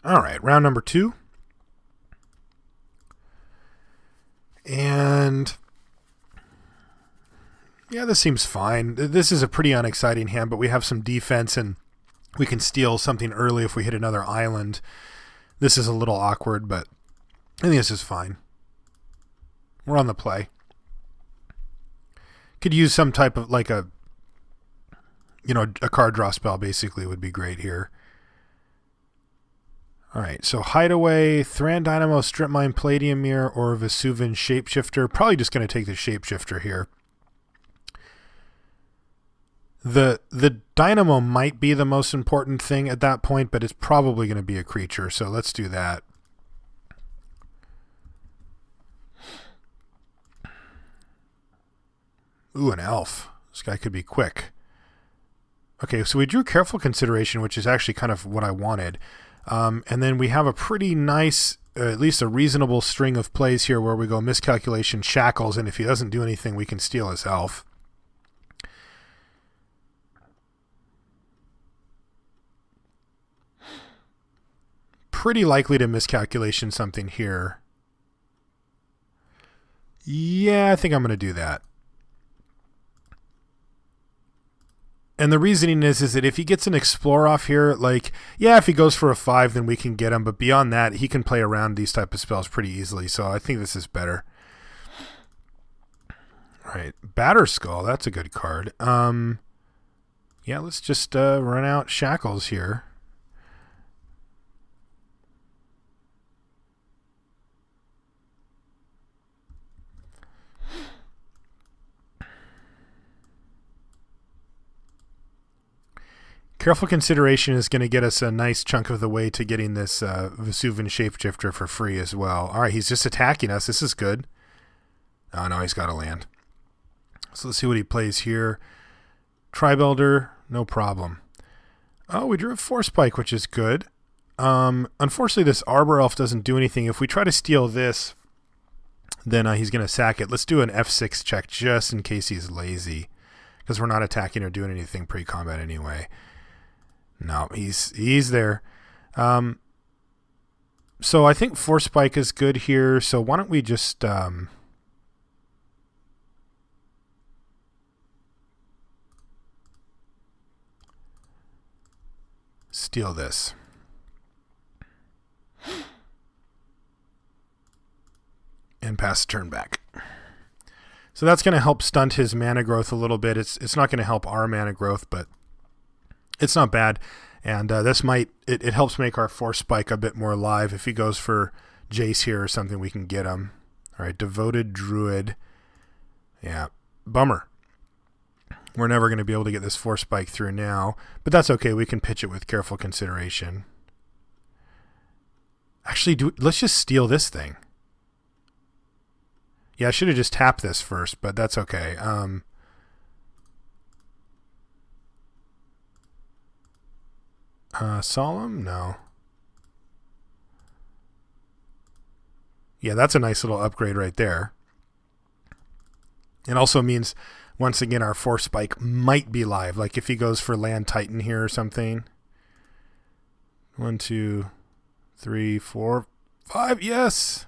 All right, round number 2. And yeah, this seems fine. This is a pretty unexciting hand, but we have some defense and we can steal something early if we hit another island. This is a little awkward, but I think this is fine. We're on the play. Could use some type of like a card draw spell basically would be great here. All right, so Hideaway, Thran Dynamo, Strip Mine, Palladium Mirror, or Vesuvian Shapeshifter. Probably just going to take the Shapeshifter here. The Dynamo might be the most important thing at that point, but it's probably going to be a creature, so let's do that. Ooh, an elf. This guy could be quick. Okay, so we drew Careful Consideration, which is actually kind of what I wanted. And then we have a pretty nice, at least a reasonable string of plays here where we go Miscalculation, Shackles, and if he doesn't do anything, we can steal his elf. Pretty likely to Miscalculation something here. Yeah, I think I'm going to do that. And the reasoning is that if he gets an Explore off here, like, yeah, if he goes for a 5, then we can get him. But beyond that, he can play around these type of spells pretty easily. So I think this is better. All right, Batterskull, that's a good card. Yeah, let's just run out Shackles here. Careful Consideration is going to get us a nice chunk of the way to getting this Vesuvian Shapeshifter for free as well. All right, he's just attacking us. This is good. Oh, no, he's got to land. So let's see what he plays here. Tribe-Elder, no problem. Oh, we drew a Force Spike, which is good. Unfortunately, this Arbor Elf doesn't do anything. If we try to steal this, then he's going to sack it. Let's do an F6 check just in case he's lazy, because we're not attacking or doing anything pre-combat anyway. No, he's there. So I think Force Spike is good here. So why don't we just steal this. And pass the turn back. So that's going to help stunt his mana growth a little bit. It's not going to help our mana growth, but it's not bad. And this might, it helps make our Force Spike a bit more alive. If he goes for Jace here or something, we can get him. All right, Devoted Druid. Yeah, bummer. We're never going to be able to get this Force Spike through now, but that's okay. We can pitch it with Careful Consideration. Actually, let's just steal this thing. Yeah, I should have just tapped this first, but that's okay. Solemn? No. Yeah, that's a nice little upgrade right there. It also means, once again, our Force Spike might be live. Like if he goes for Land Titan here or something. 1, 2, 3, 4, 5. Yes!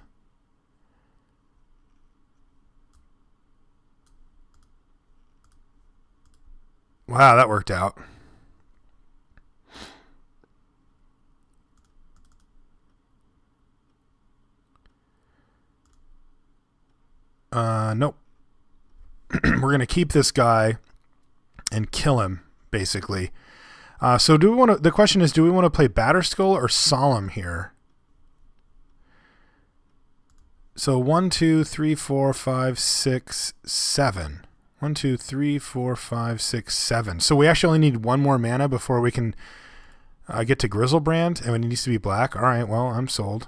Wow, that worked out. Nope. We're going to keep this guy and kill him, basically. So do we want to? The question is, do we want to play Batterskull or Solemn here? So 1, 2, 3, 4, 5, 6, 7. 1, 2, 3, 4, 5, 6, 7. So we actually only need one more mana before we can get to Grizzlebrand, and it needs to be black. All right, well, I'm sold.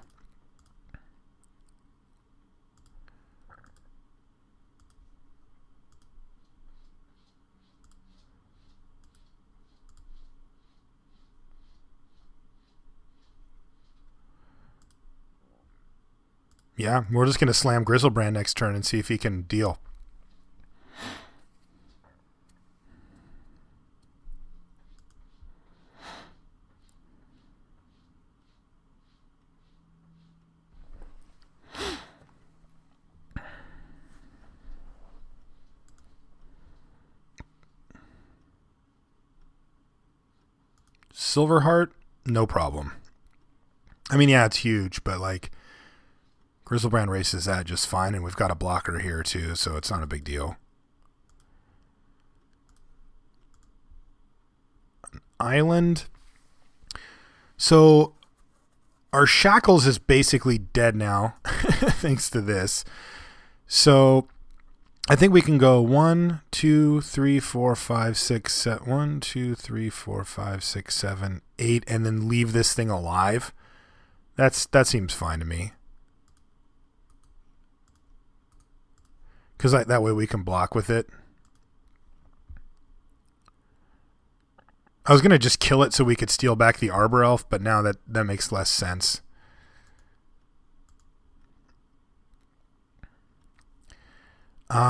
Yeah, we're just going to slam Grizzlebrand next turn and see if he can deal. Silverheart, no problem. I mean, yeah, it's huge, but like Grizzlebrand races that just fine, and we've got a blocker here too, so it's not a big deal. Island. So our Shackles is basically dead now, thanks to this. So I think we can go 1, 2, 3, 4, 5, 6, 7. 1, 2, 3, 4, 5, 6, 7, 8, and then leave this thing alive. That seems fine to me. Because that way we can block with it. I was going to just kill it so we could steal back the Arbor Elf, but now that makes less sense.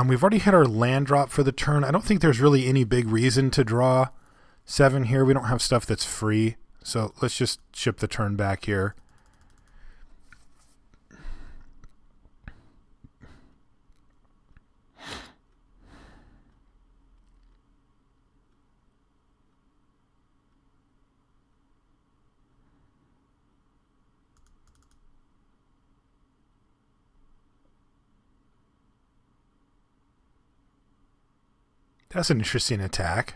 We've already hit our land drop for the turn. I don't think there's really any big reason to draw 7 here. We don't have stuff that's free. So let's just ship the turn back here. That's an interesting attack.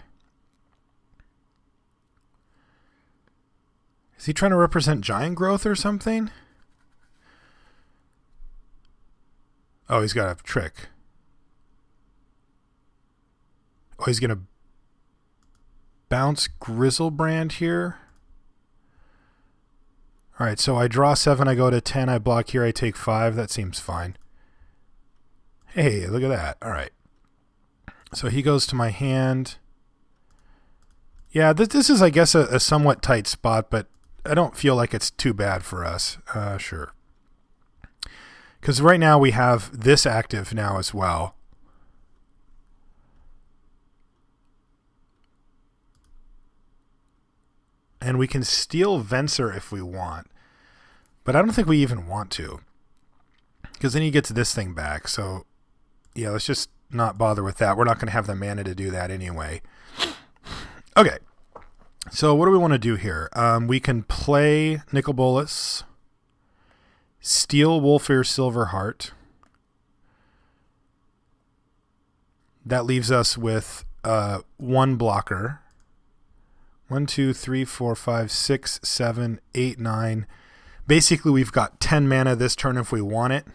Is he trying to represent giant growth or something? Oh, he's got a trick. Oh, he's going to bounce Grizzlebrand here. All right, so I draw 7, I go to 10, I block here, I take 5. That seems fine. Hey, look at that. All right. So he goes to my hand. Yeah, this is, I guess, a somewhat tight spot, but I don't feel like it's too bad for us. Sure. Because right now we have this active now as well. And we can steal Venser if we want. But I don't think we even want to. Because then he gets this thing back. So, yeah, let's just not bother with that. We're not going to have the mana to do that anyway. Okay. So what do we want to do here? We can play Nicol Bolas, steal Wolfir Silverheart. That leaves us with 1 blocker. 1, 2, 3, 4, 5, 6, 7, 8, 9. Basically, we've got 10 mana this turn if we want it.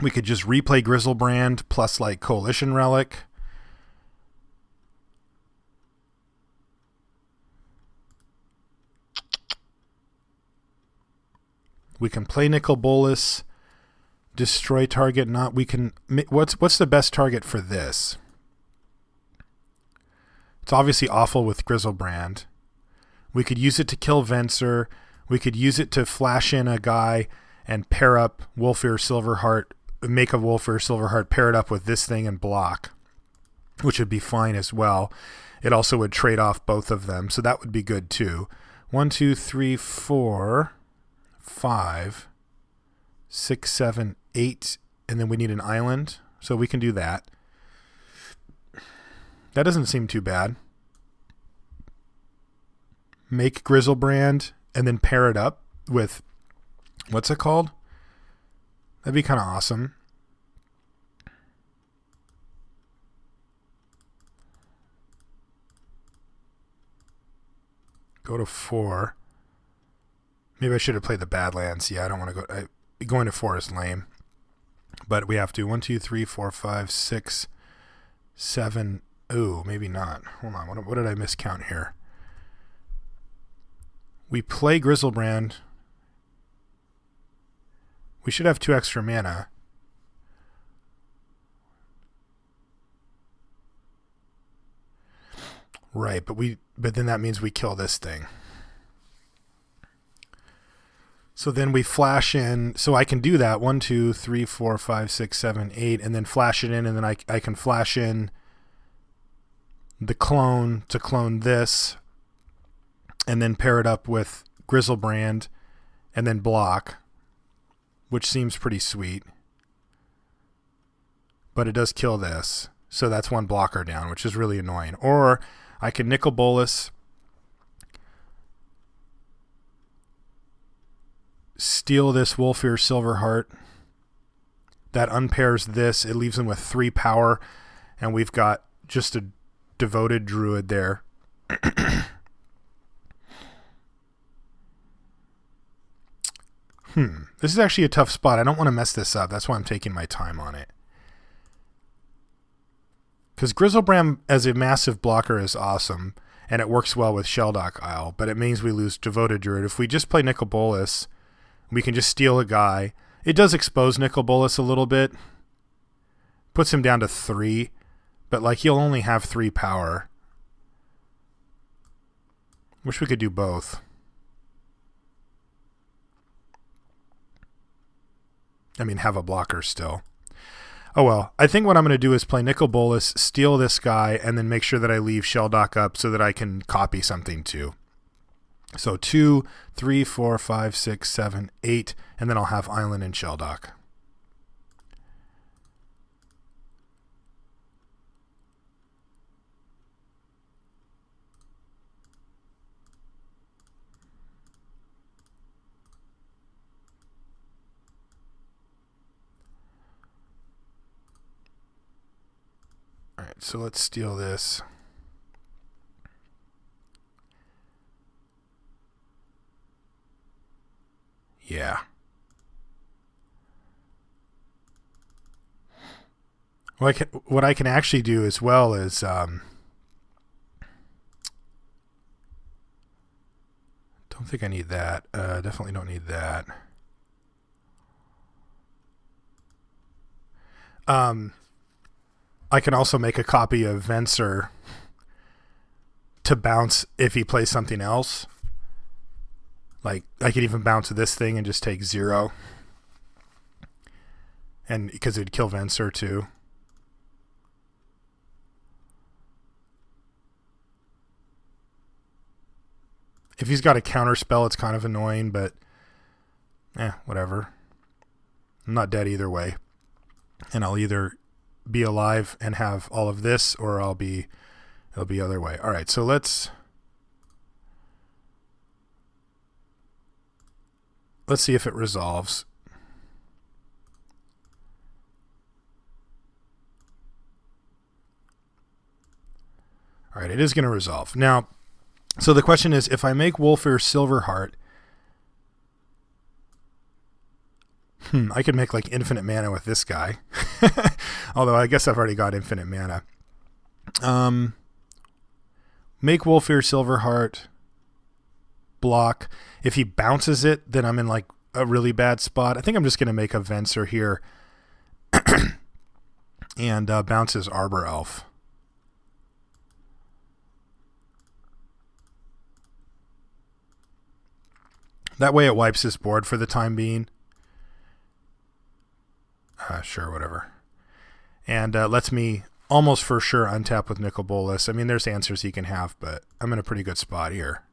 We could just replay Grizzlebrand plus like Coalition Relic. We can play Nicol Bolas, destroy target. Not we can. What's the best target for this? It's obviously awful with Grizzlebrand. We could use it to kill Venser. We could use it to flash in a guy and pair up Wolfir Silverheart. Make a Wolfir Silverheart, pair it up with this thing and block, which would be fine as well. It also would trade off both of them, so that would be good too. 1, 2, 3, 4, 5, 6, 7, 8, and then we need an island, so we can do that. That doesn't seem too bad. Make Grizzlebrand and then pair it up with, what's it called? That'd be kind of awesome. Go to 4. Maybe I should have played the Badlands. Yeah, I don't want to go. Going to 4 is lame. But we have to. 1, 2, 3, 4, 5, 6, 7. Ooh, maybe not. Hold on. What did I miscount here? We play Grizzlebrand. We should have 2 extra mana. Right, but then that means we kill this thing. So then we flash in. So I can do that. 1, 2, 3, 4, 5, 6, 7, 8, and then flash it in, and then I can flash in the clone to clone this, and then pair it up with Grizzlebrand, and then block, which seems pretty sweet. But it does kill this, so that's 1 blocker down, which is really annoying. Or I can Nicol Bolas, steal this Wolfir Silverheart. That unpairs this. It leaves him with 3 power, and we've got just a devoted druid there. This is actually a tough spot. I don't want to mess this up. That's why I'm taking my time on it. Because Grizzlebrand as a massive blocker is awesome, and it works well with Sheldock Isle, but it means we lose Devoted Druid. If we just play Nicol Bolas, we can just steal a guy. It does expose Nicol Bolas a little bit. Puts him down to 3, but like he'll only have 3 power. Wish we could do both. I mean, have a blocker still. Oh well, I think what I'm going to do is play Nicol Bolas, steal this guy, and then make sure that I leave Sheldock up so that I can copy something too. So 2, 3, 4, 5, 6, 7, 8, and then I'll have Island and Sheldock. Alright, so let's steal this. Yeah. What I can actually do as well is don't think I need that. Definitely don't need that. I can also make a copy of Venser to bounce if he plays something else. Like, I could even bounce this thing and just take 0. And because it would kill Venser too. If he's got a counter spell, it's kind of annoying, but whatever. I'm not dead either way. And I'll either be alive and have all of this, or it'll be other way. All right, so let's see if it resolves. All right, it is going to resolve. Now, so the question is, if I make Wolfir Silverheart, I could make like infinite mana with this guy. Although I guess I've already got infinite mana. Make Wolfir Silverheart, block. If he bounces it, then I'm in like a really bad spot. I think I'm just going to make a Venser here and bounce his Arbor Elf. That way it wipes his board for the time being. Sure, whatever. And lets me almost for sure untap with Nicol Bolas. I mean, there's answers he can have, but I'm in a pretty good spot here.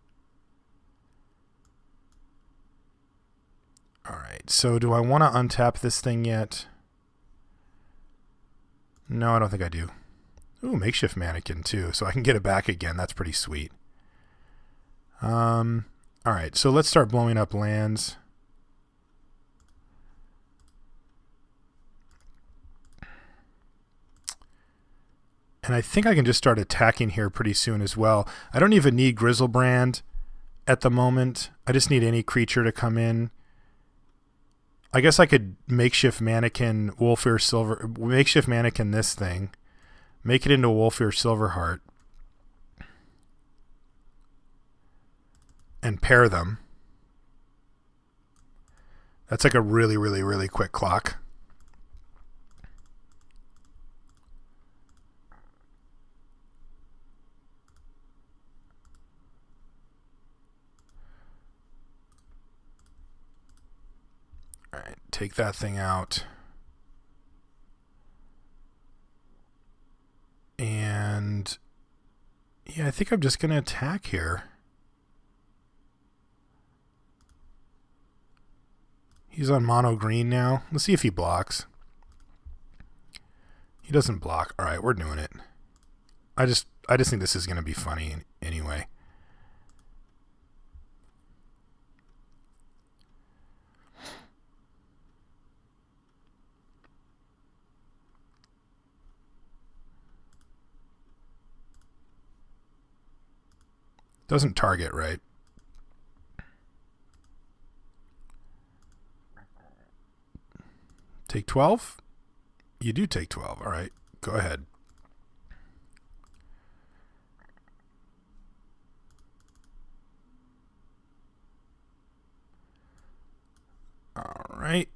All right, so do I want to untap this thing yet? No, I don't think I do. Ooh, Makeshift Mannequin too, so I can get it back again. That's pretty sweet. All right, so let's start blowing up lands. And I think I can just start attacking here pretty soon as well. I don't even need Grizzlebrand at the moment. I just need any creature to come in. I guess I could Makeshift Mannequin, Makeshift Mannequin this thing. Make it into Wolfir Silverheart. And pair them. That's like a really, really, really quick clock. All right, take that thing out. And yeah, I think I'm just going to attack here. He's on mono green now. Let's see if he blocks. He doesn't block. All right, we're doing it. I just think this is going to be funny anyway. Doesn't target, right? Take 12? You do take 12. All right. Go ahead. All right.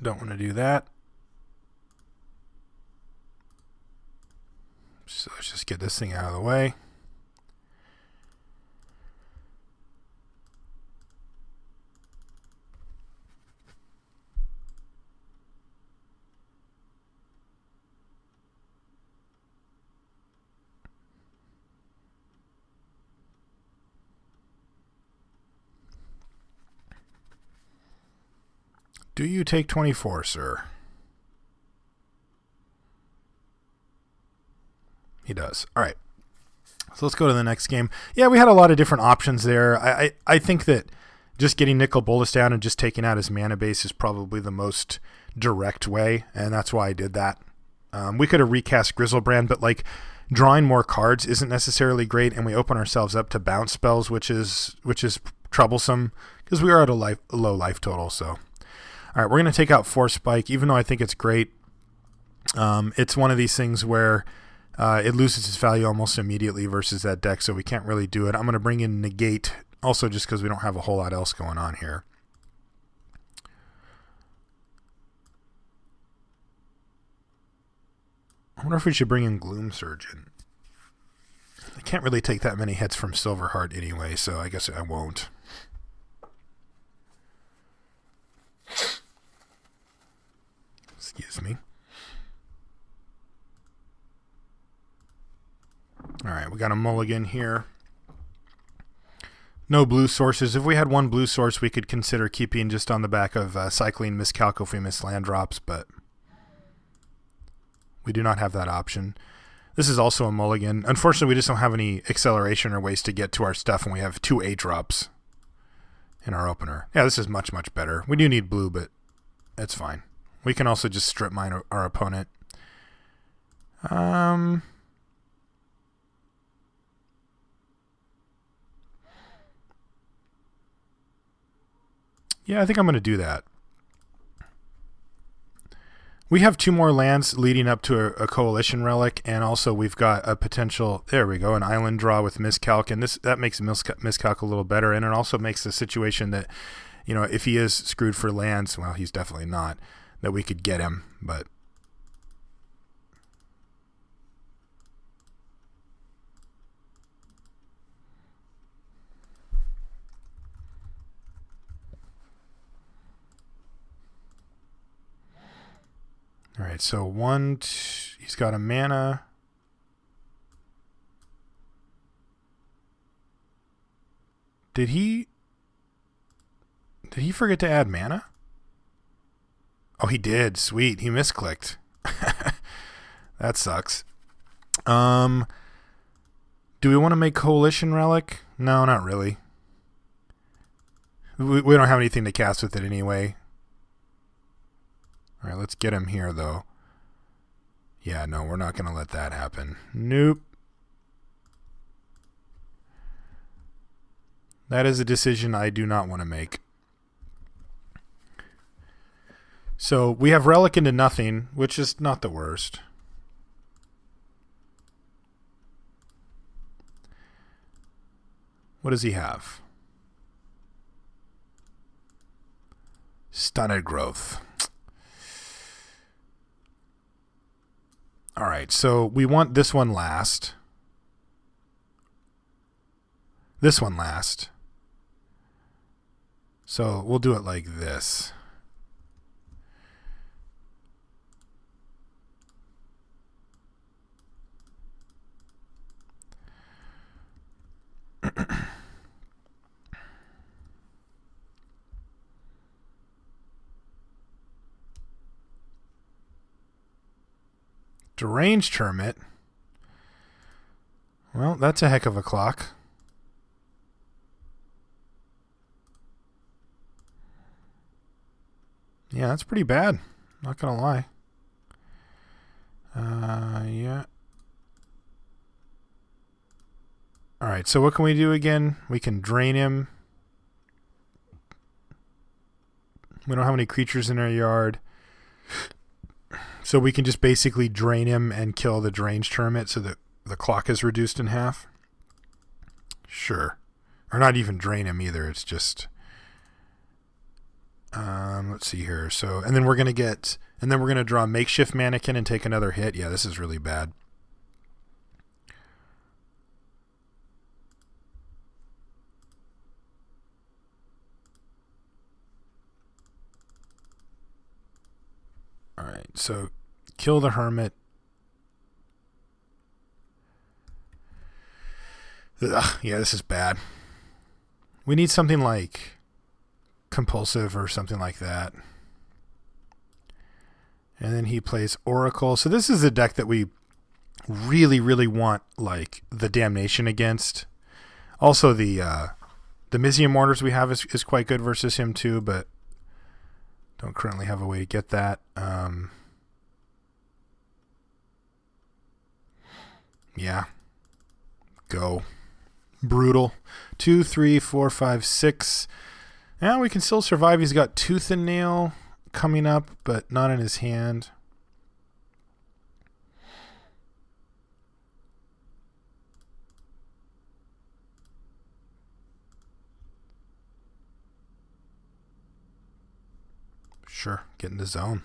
Don't want to do that. So let's just get this thing out of the way. Do you take 24, sir? He does. All right. So let's go to the next game. Yeah, we had a lot of different options there. I think that just getting Nicol Bolas down and just taking out his mana base is probably the most direct way, and that's why I did that. We could have recast Grizzlebrand, but like drawing more cards isn't necessarily great, and we open ourselves up to bounce spells, which is troublesome because we are at a low life total. So. All right, we're going to take out Force Spike, even though I think it's great. It's one of these things where it loses its value almost immediately versus that deck, so we can't really do it. I'm going to bring in Negate, also just because we don't have a whole lot else going on here. I wonder if we should bring in Gloom Surgeon. I can't really take that many hits from Silverheart anyway, so I guess I won't. Excuse me. All right, we got a mulligan here. No blue sources. If we had one blue source, we could consider keeping just on the back of cycling Miscalco if we miss land drops, but we do not have that option. This is also a mulligan. Unfortunately, we just don't have any acceleration or ways to get to our stuff, and we have 2 8-drops in our opener. Yeah, this is much, much better. We do need blue, but that's fine. We can also just strip mine our opponent. Yeah, I think I'm going to do that. We have 2 more lands leading up to a Coalition Relic, and also we've got a potential, there we go, an island draw with Miscalc, and that makes Miscalc a little better, and it also makes the situation that, you know, if he is screwed for lands, well, he's definitely not, that we could get him, but all right, so he's got a mana. Did he forget to add mana? Oh, he did. Sweet. He misclicked. That sucks. Do we want to make Coalition Relic? No, not really. We don't have anything to cast with it anyway. All right, let's get him here, though. Yeah, no, we're not going to let that happen. Nope. That is a decision I do not want to make. So we have Relic into nothing, which is not the worst. What does he have? Stunted Growth. All right, so we want this one last. This one last. So we'll do it like this. Deranged Hermit. Well, that's a heck of a clock. Yeah, that's pretty bad. Not gonna lie. Yeah. All right, so what can we do again? We can drain him. We don't have any creatures in our yard. So we can just basically drain him and kill the Deranged Hermit so that the clock is reduced in half. Sure. Or not even drain him either. It's just... let's see here. So, and then we're going to draw Makeshift Mannequin and take another hit. Yeah, this is really bad. All right, so kill the Hermit. Ugh, yeah, this is bad. We need something like Compulsive or something like that. And then he plays Oracle. So this is a deck that we really, really want, like, the Damnation against. Also, the Mizium Mortars we have is quite good versus him too, but don't currently have a way to get that. Yeah. Go. Brutal. 2, 3, 4, 5, 6. Yeah, we can still survive. He's got Tooth and Nail coming up, but not in his hand. Sure, get in the zone.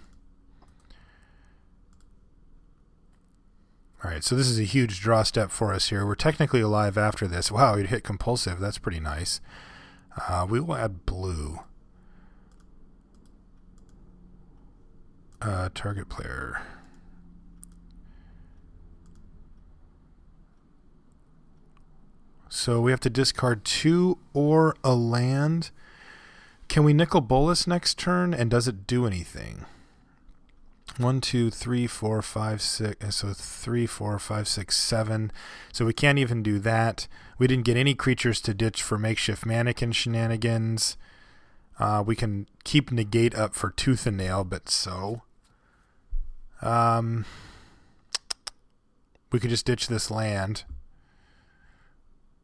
All right, so this is a huge draw step for us here. We're technically alive after this. Wow, you'd hit Compulsive. That's pretty nice. We will add blue. Target player. So we have to discard 2 or a land. Can we Nicol Bolas next turn? And does it do anything? 1, 2, 3, 4, 5, 6. So 3, 4, 5, 6, 7. So we can't even do that. We didn't get any creatures to ditch for Makeshift Mannequin shenanigans. We can keep negate up for Tooth and Nail, but so. We could just ditch this land.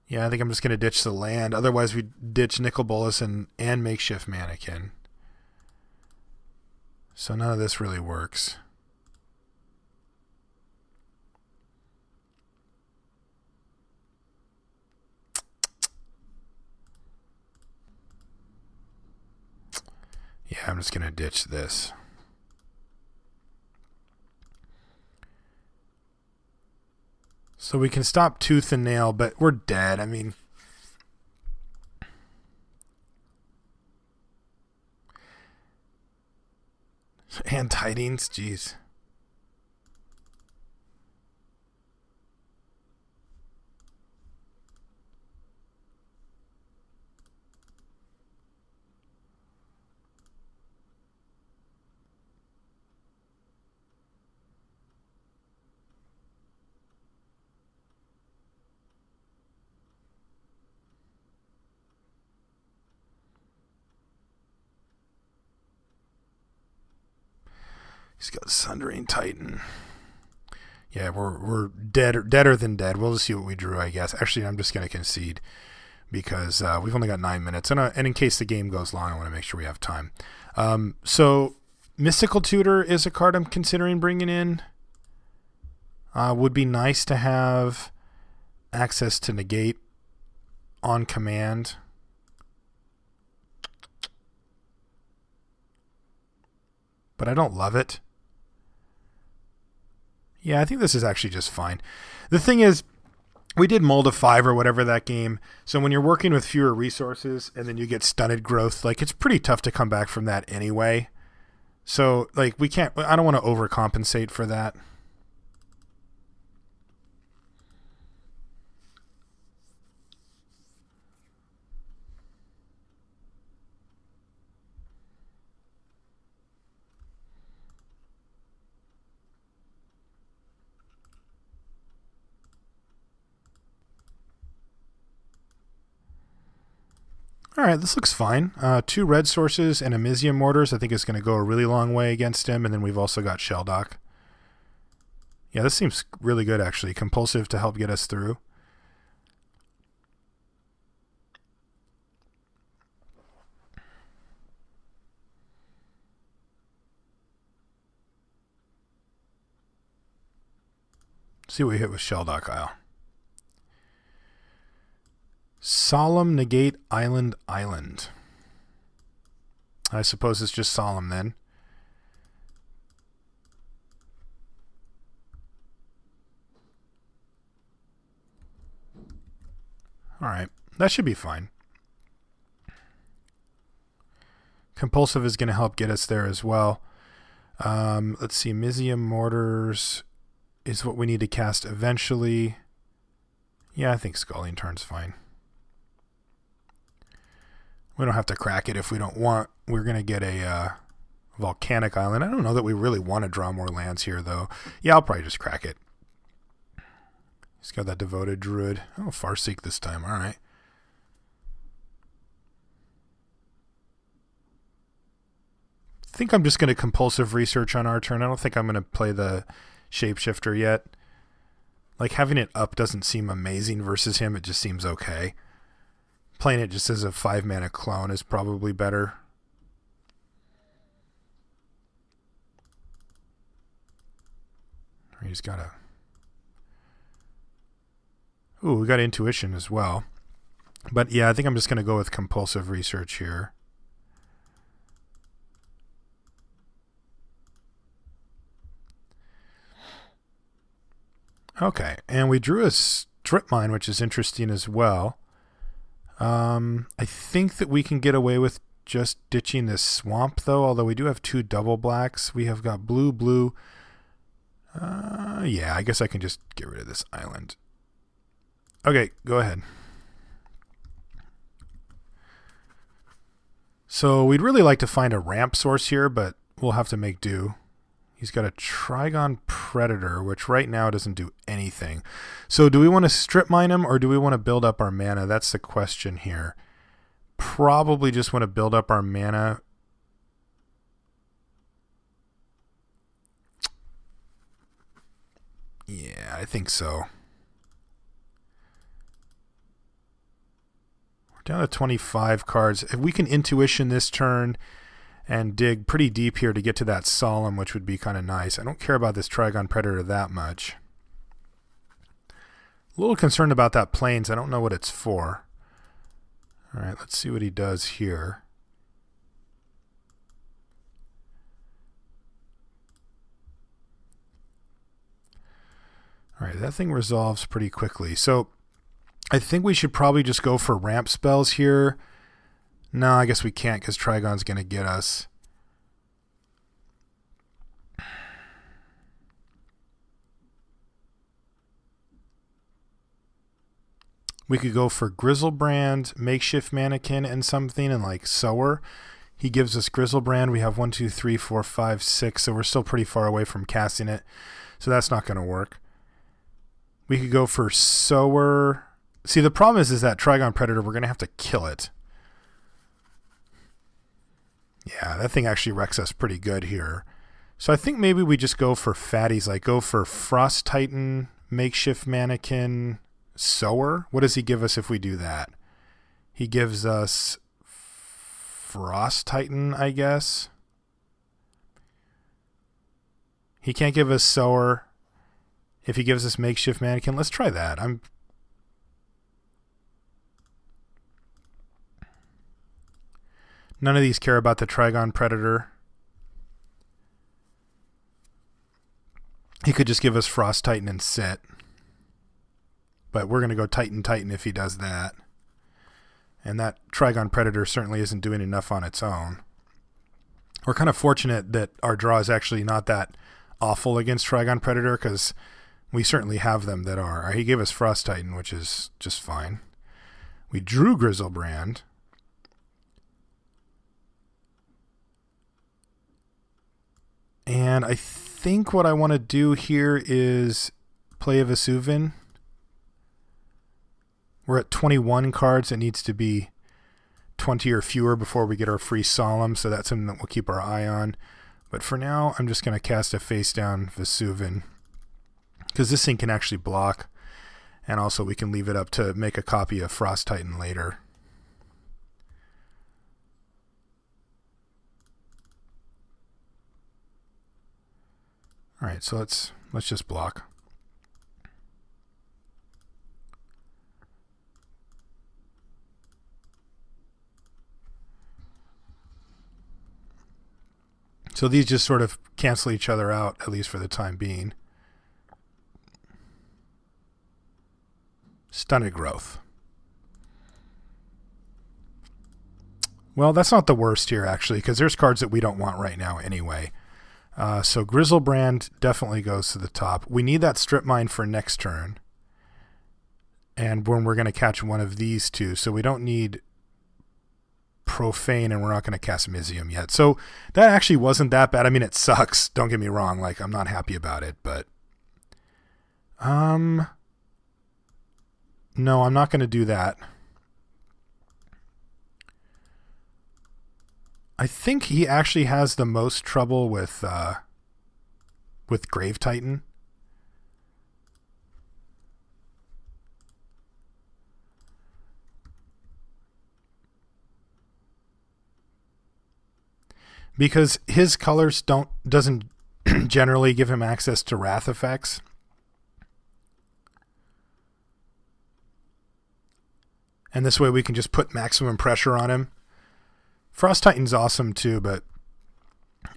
Yeah, I think I'm just going to ditch the land. Otherwise, we ditch Nicol Bolas and Makeshift Mannequin. So none of this really works. Yeah, I'm just going to ditch this. So we can stop Tooth and Nail, but we're dead. I mean... And Tidings, jeez. He's got Sundering Titan. Yeah, we're deader than dead. We'll just see what we drew, I guess. Actually, I'm just going to concede because we've only got 9 minutes. And in case the game goes long, I want to make sure we have time. So Mystical Tutor is a card I'm considering bringing in. Would be nice to have access to negate on command. But I don't love it. Yeah, I think this is actually just fine. The thing is, we did Mold of 5 or whatever that game. So when you're working with fewer resources and then you get stunted growth, like it's pretty tough to come back from that anyway. So like I don't want to overcompensate for that. All right, this looks fine. 2 red sources and a Mizium Mortars I think is going to go a really long way against him, and then we've also got Shelldock. Yeah, this seems really good, actually. Compulsive to help get us through. See what we hit with Shelldock Isle. Solemn negate island island. I suppose it's just solemn then. Alright, that should be fine. Compulsive is going to help get us there as well. Let's see, Mizium Mortars is what we need to cast eventually. Yeah, I think Sculling Turn's fine. We don't have to crack it if we don't want. We're going to get a volcanic island. I don't know that we really want to draw more lands here, though. Yeah, I'll probably just crack it. He's got that Devoted Druid. Oh, Farseek this time. All right. I think I'm just going to compulsive research on our turn. I don't think I'm going to play the Shapeshifter yet. Like, having it up doesn't seem amazing versus him. It just seems okay. Playing it just as a 5-mana clone is probably better. He's got a... Ooh, we got Intuition as well. But yeah, I think I'm just going to go with compulsive research here. Okay, and we drew a Strip Mine, which is interesting as well. I think that we can get away with just ditching this swamp, though, although we do have 2 double blacks. We have got blue, blue. Yeah, I guess I can just get rid of this island. Okay, go ahead. So we'd really like to find a ramp source here, but we'll have to make do. He's got a Trigon Predator, which right now doesn't do anything. So do we want to strip mine him, or do we want to build up our mana? That's the question here. Probably just want to build up our mana. Yeah, I think so. We're down to 25 cards. If we can Intuition this turn and dig pretty deep here to get to that Solemn, which would be kind of nice. I don't care about this Trigon Predator that much. A little concerned about that Plains. I don't know what it's for. All right, let's see what he does here. All right, that thing resolves pretty quickly. So I think we should probably just go for ramp spells here. No, I guess we can't because Trigon's going to get us. We could go for Grizzlebrand, Makeshift Mannequin, and something, and like Sower. He gives us Grizzlebrand. We have 1, 2, 3, 4, 5, 6, so we're still pretty far away from casting it. So that's not going to work. We could go for Sower. See, the problem is that Trigon Predator, we're going to have to kill it. Yeah, that thing actually wrecks us pretty good here. So I think maybe we just go for fatties, like go for Frost Titan, Makeshift Mannequin, Sower. What does he give us if we do that? He gives us Frost Titan, I guess. He can't give us Sower. If he gives us Makeshift Mannequin, let's try that. None of these care about the Trigon Predator. He could just give us Frost Titan and sit. But we're going to go Titan Titan if he does that. And that Trigon Predator certainly isn't doing enough on its own. We're kind of fortunate that our draw is actually not that awful against Trigon Predator, because we certainly have them that are. He gave us Frost Titan, which is just fine. We drew Grizzlebrand. And I think what I want to do here is play a Vesuvian. We're at 21 cards. It needs to be 20 or fewer before we get our free Solemn, so that's something that we'll keep our eye on. But for now, I'm just going to cast a face down Vesuvian, because this thing can actually block, and also we can leave it up to make a copy of Frost Titan later. All right, so let's just block. So these just sort of cancel each other out, at least for the time being. Stunted growth. Well, that's not the worst here, actually, because there's cards that we don't want right now anyway. So Grizzlebrand definitely goes to the top. We need that Strip Mine for next turn. And when we're going to catch one of these two. So we don't need Profane, and we're not going to cast Mizium yet. So that actually wasn't that bad. I mean, it sucks. Don't get me wrong. Like, I'm not happy about it, but... No, I'm not going to do that. I think he actually has the most trouble with Grave Titan. Because his colors doesn't generally give him access to wrath effects. And this way we can just put maximum pressure on him. Frost Titan's awesome too, but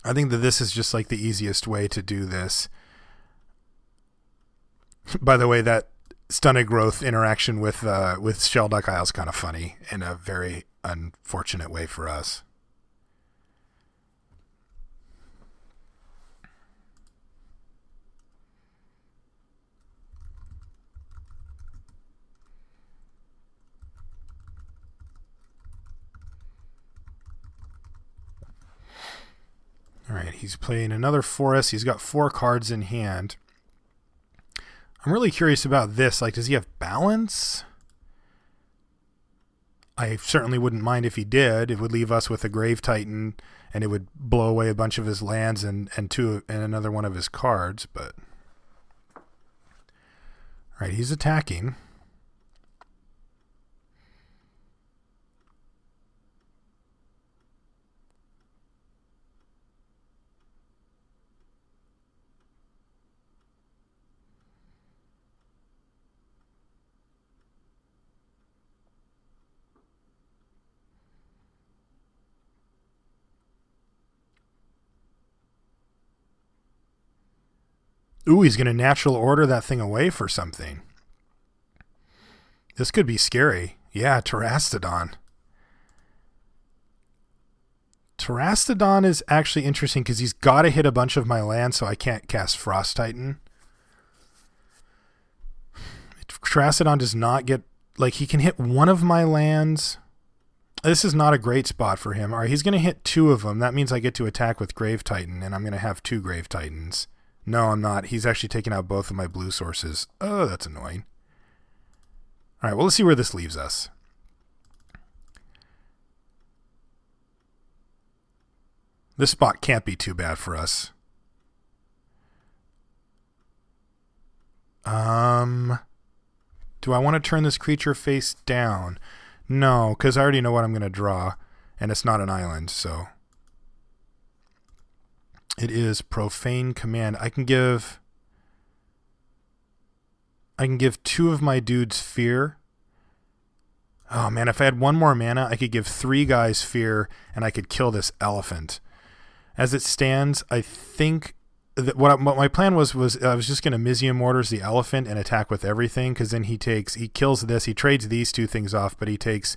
I think that this is just like the easiest way to do this. By the way, that Stunted Growth interaction with Shelduck Isle is kind of funny in a very unfortunate way for us. All right, he's playing another forest. He's got 4 cards in hand. I'm really curious about this. Like, does he have balance? I certainly wouldn't mind if he did. It would leave us with a Grave Titan, and it would blow away a bunch of his lands and another one of his cards. But all right, he's attacking. Ooh, he's going to natural order that thing away for something. This could be scary. Yeah, Terastodon. Terastodon is actually interesting because he's got to hit a bunch of my lands so I can't cast Frost Titan. Terastodon does not get... Like, he can hit one of my lands. This is not a great spot for him. All right, he's going to hit 2 of them. That means I get to attack with Grave Titan, and I'm going to have 2 Grave Titans. No, I'm not. He's actually taking out both of my blue sources. Oh, that's annoying. All right, well, let's see where this leaves us. This spot can't be too bad for us. Do I want to turn this creature face down? No, because I already know what I'm going to draw, and it's not an island, so... It is Profane Command. I can give 2 of my dudes Fear. Oh man, if I had 1 more mana, I could give 3 guys Fear, and I could kill this elephant. As it stands, I think that what my plan was I was just going to Mizium Orders the elephant and attack with everything, because then he kills this, he trades these 2 things off, but he takes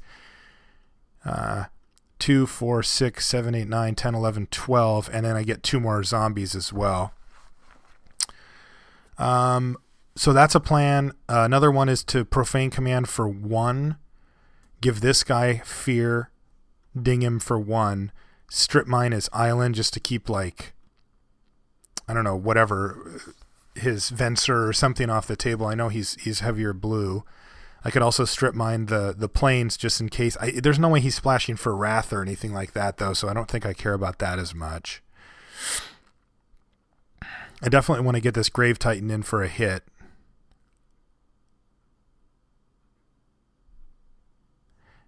2, 4, 6, 7, 8, 9, 10, 11, 12, and then I get 2 more zombies as well. So that's a plan. Another one is to Profane Command for 1. Give this guy Fear. Ding him for 1. Strip Mine his island just to keep, like, I don't know, whatever, his Venser or something off the table. I know he's heavier blue. I could also Strip Mine the plains just in case. There's no way he's splashing for Wrath or anything like that, though, so I don't think I care about that as much. I definitely want to get this Grave Titan in for a hit.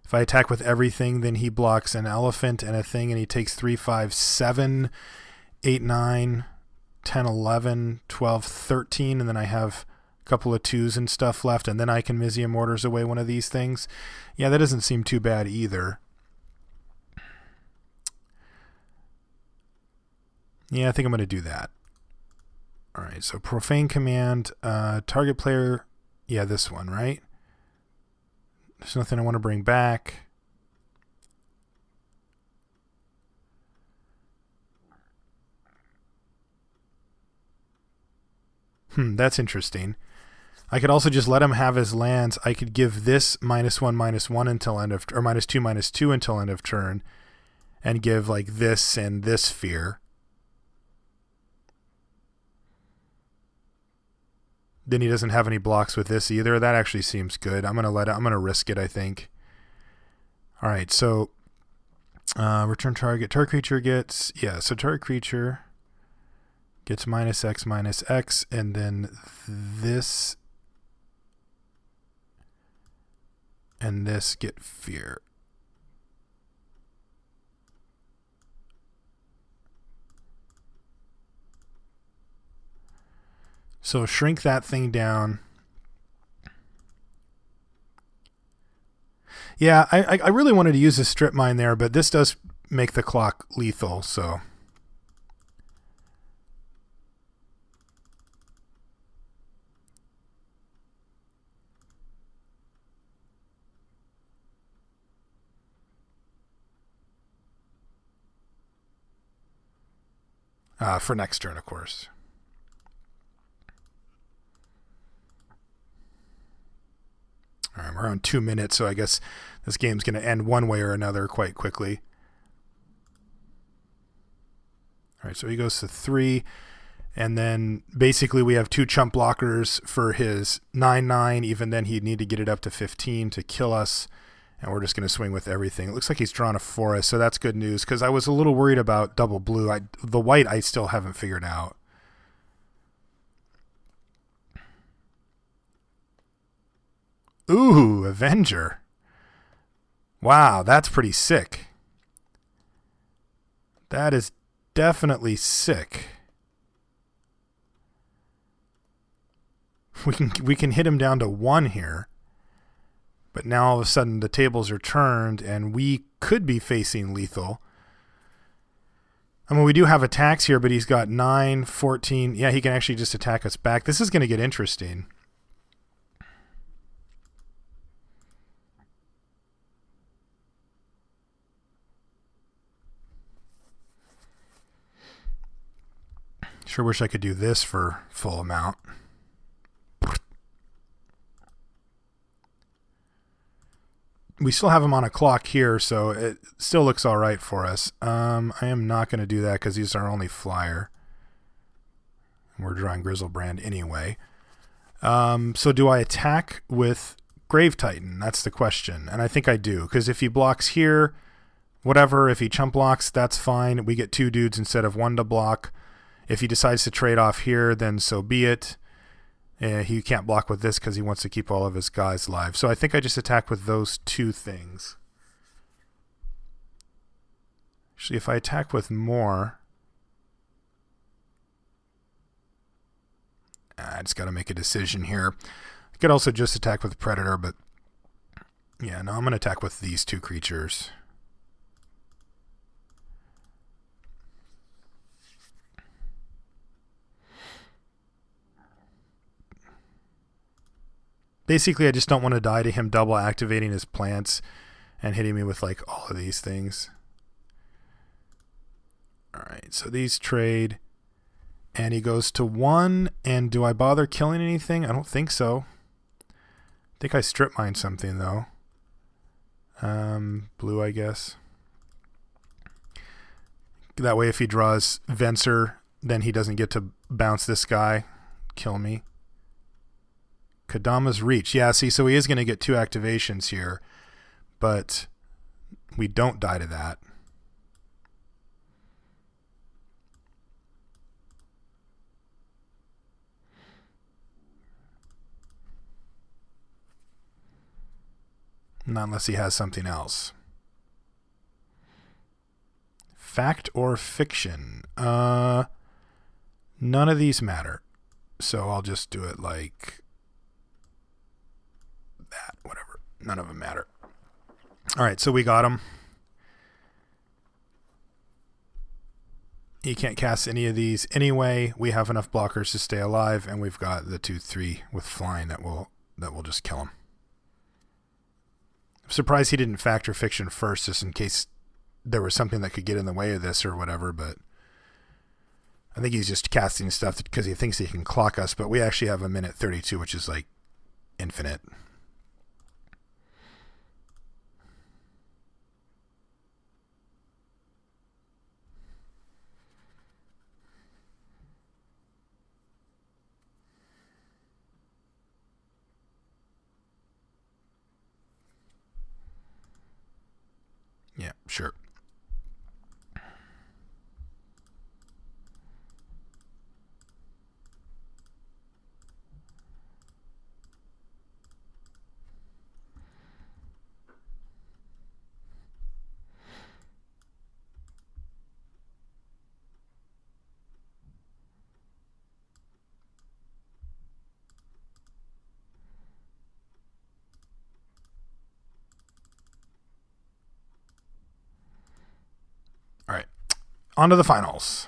If I attack with everything, then he blocks an elephant and a thing, and he takes 3, 5, 7, 8, 9, 10, 11, 12, 13, and then I have... couple of 2s and stuff left, and then I can Mizium Orders away one of these things. Yeah, that doesn't seem too bad either. Yeah, I think I'm going to do that. All right, so profane command, target player. Yeah, this one, right? There's nothing I want to bring back. That's interesting. I could also just let him have his lands. I could give this -1/-1 until end of, or -2/-2 until end of turn, and give like this and this fear. Then he doesn't have any blocks with this either. That actually seems good. I'm gonna risk it, I think. All right, so return target. Target creature gets, so target creature gets -X/-X, and then this and this get fear. So shrink that thing down. Yeah, I really wanted to use a strip mine there, but this does make the clock lethal, so. For next turn, of course. All right, we're on 2 minutes, so I guess this game's going to end one way or another quite quickly. All right, so he goes to 3, and then basically we have 2 chump blockers for his 9/9. Even then, he'd need to get it up to 15 to kill us, and we're just going to swing with everything. It looks like he's drawn a forest, so that's good news, because I was a little worried about double blue. The white I still haven't figured out. Ooh, Avenger. Wow, that's pretty sick. That is definitely sick. We can hit him down to 1 here. But now all of a sudden the tables are turned and we could be facing lethal. I mean, we do have attacks here, but he's got 9, 14. Yeah, he can actually just attack us back. This is going to get interesting. Sure wish I could do this for full amount. We still have him on a clock here, so it still looks all right for us. I am not going to do that because he's our only flyer. We're drawing Grizzlebrand anyway. So do I attack with Grave Titan? That's the question. And I think I do, because if he blocks here, whatever. If he chump blocks, that's fine. We get 2 dudes instead of 1 to block. If he decides to trade off here, then so be it. He can't block with this because he wants to keep all of his guys alive. So I think I just attack with those 2 things. Actually, if I attack with more, I just got to make a decision here. I could also just attack with Predator, but yeah, no, I'm going to attack with these 2 creatures. Basically, I just don't want to die to him double activating his plants and hitting me with like all of these things. All right, so these trade, and he goes to 1. And do I bother killing anything? I don't think so. I think I strip mine something though. Blue, I guess. That way, if he draws Venser, then he doesn't get to bounce this guy, kill me. Kadama's Reach. Yeah, see, so he is going to get 2 activations here, but we don't die to that. Not unless he has something else. Fact or fiction? None of these matter. So I'll just do it like that, whatever. None of them matter. All right, so we got him. He can't cast any of these anyway. We have enough blockers to stay alive, and we've got the 2/3 with flying that will just kill him. I'm surprised he didn't factor fiction first, just in case there was something that could get in the way of this or whatever. But I think he's just casting stuff because he thinks he can clock us. But we actually have a minute 32, which is like infinite. Yeah, sure. All right, on to the finals.